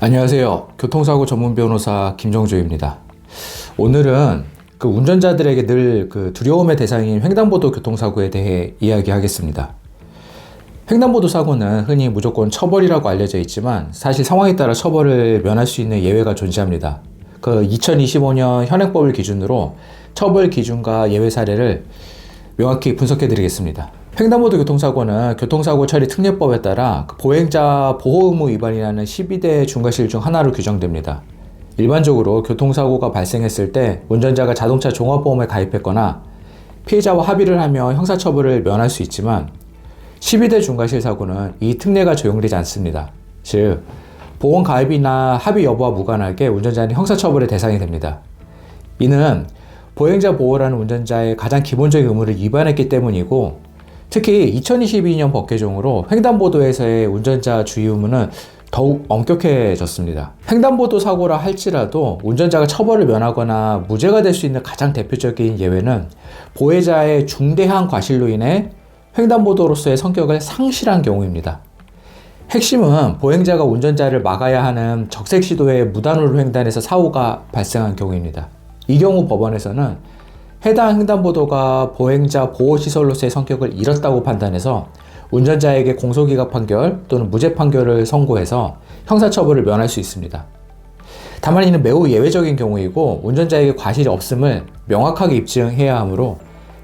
안녕하세요. 교통사고 전문 변호사 김정조입니다. 오늘은 운전자들에게 늘 두려움의 대상인 횡단보도 교통사고에 대해 이야기하겠습니다. 횡단보도 사고는 흔히 무조건 처벌이라고 알려져 있지만 사실 상황에 따라 처벌을 면할 수 있는 예외가 존재합니다. 2025년 현행법을 기준으로 처벌 기준과 예외 사례를 명확히 분석해 드리겠습니다. 횡단보도 교통사고는 교통사고 처리 특례법에 따라 보행자 보호 의무 위반이라는 12대 중과실 중 하나로 규정됩니다. 일반적으로 교통사고가 발생했을 때 운전자가 자동차 종합보험에 가입했거나 피해자와 합의를 하며 형사처벌을 면할 수 있지만 12대 중과실 사고는 이 특례가 적용되지 않습니다. 즉, 보험 가입이나 합의 여부와 무관하게 운전자는 형사처벌의 대상이 됩니다. 이는 보행자 보호라는 운전자의 가장 기본적인 의무를 위반했기 때문이고, 특히 2022년 법 개정으로 횡단보도에서의 운전자 주의 의무는 더욱 엄격해졌습니다. 횡단보도 사고라 할지라도 운전자가 처벌을 면하거나 무죄가 될 수 있는 가장 대표적인 예외는 보혜자의 중대한 과실로 인해 횡단보도로서의 성격을 상실한 경우입니다. 핵심은 보행자가 운전자를 막아야 하는 적색 시도에 무단으로 횡단해서 사고가 발생한 경우입니다. 이 경우 법원에서는 해당 횡단보도가 보행자 보호시설로서의 성격을 잃었다고 판단해서 운전자에게 공소기각 판결 또는 무죄 판결을 선고해서 형사처벌을 면할 수 있습니다. 다만 이는 매우 예외적인 경우이고 운전자에게 과실이 없음을 명확하게 입증해야 하므로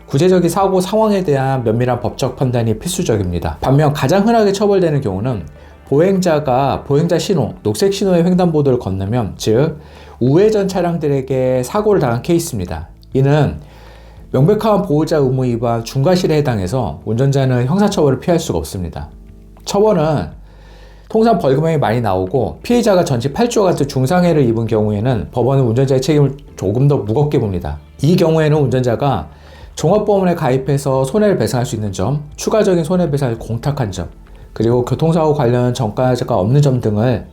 구체적인 사고 상황에 대한 면밀한 법적 판단이 필수적입니다. 반면 가장 흔하게 처벌되는 경우는 보행자가 보행자 신호, 녹색 신호의 횡단보도를 건너면, 즉 우회전 차량들에게 사고를 당한 케이스입니다. 이는 명백한 보호자 의무 위반 중과실에 해당해서 운전자는 형사처벌을 피할 수가 없습니다. 처벌은 통상 벌금형이 많이 나오고 피해자가 전치 8주와 같은 중상해를 입은 경우에는 법원은 운전자의 책임을 조금 더 무겁게 봅니다. 이 경우에는 운전자가 종합보험에 가입해서 손해를 배상할 수 있는 점, 추가적인 손해배상을 공탁한 점, 그리고 교통사고 관련 전과가 없는 점 등을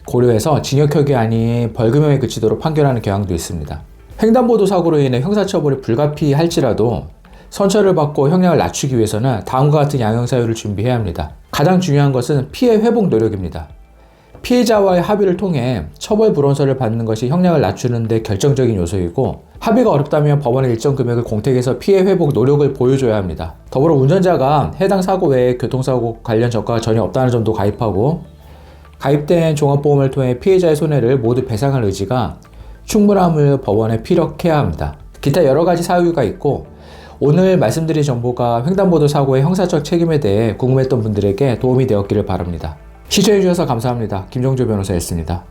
고려해서 징역형이 아닌 벌금형에 그치도록 판결하는 경향도 있습니다. 횡단보도 사고로 인해 형사처벌이 불가피할지라도 선처를 받고 형량을 낮추기 위해서는 다음과 같은 양형사유를 준비해야 합니다. 가장 중요한 것은 피해 회복 노력입니다. 피해자와의 합의를 통해 처벌 불원서를 받는 것이 형량을 낮추는 데 결정적인 요소이고, 합의가 어렵다면 법원의 일정 금액을 공택해서 피해 회복 노력을 보여줘야 합니다. 더불어 운전자가 해당 사고 외에 교통사고 관련 전과가 전혀 없다는 점도 가입하고, 가입된 종합보험을 통해 피해자의 손해를 모두 배상할 의지가 충분함을 법원에 피력해야 합니다. 기타 여러 가지 사유가 있고, 오늘 말씀드린 정보가 횡단보도 사고의 형사적 책임에 대해 궁금했던 분들에게 도움이 되었기를 바랍니다. 시청해주셔서 감사합니다. 김정조 변호사였습니다.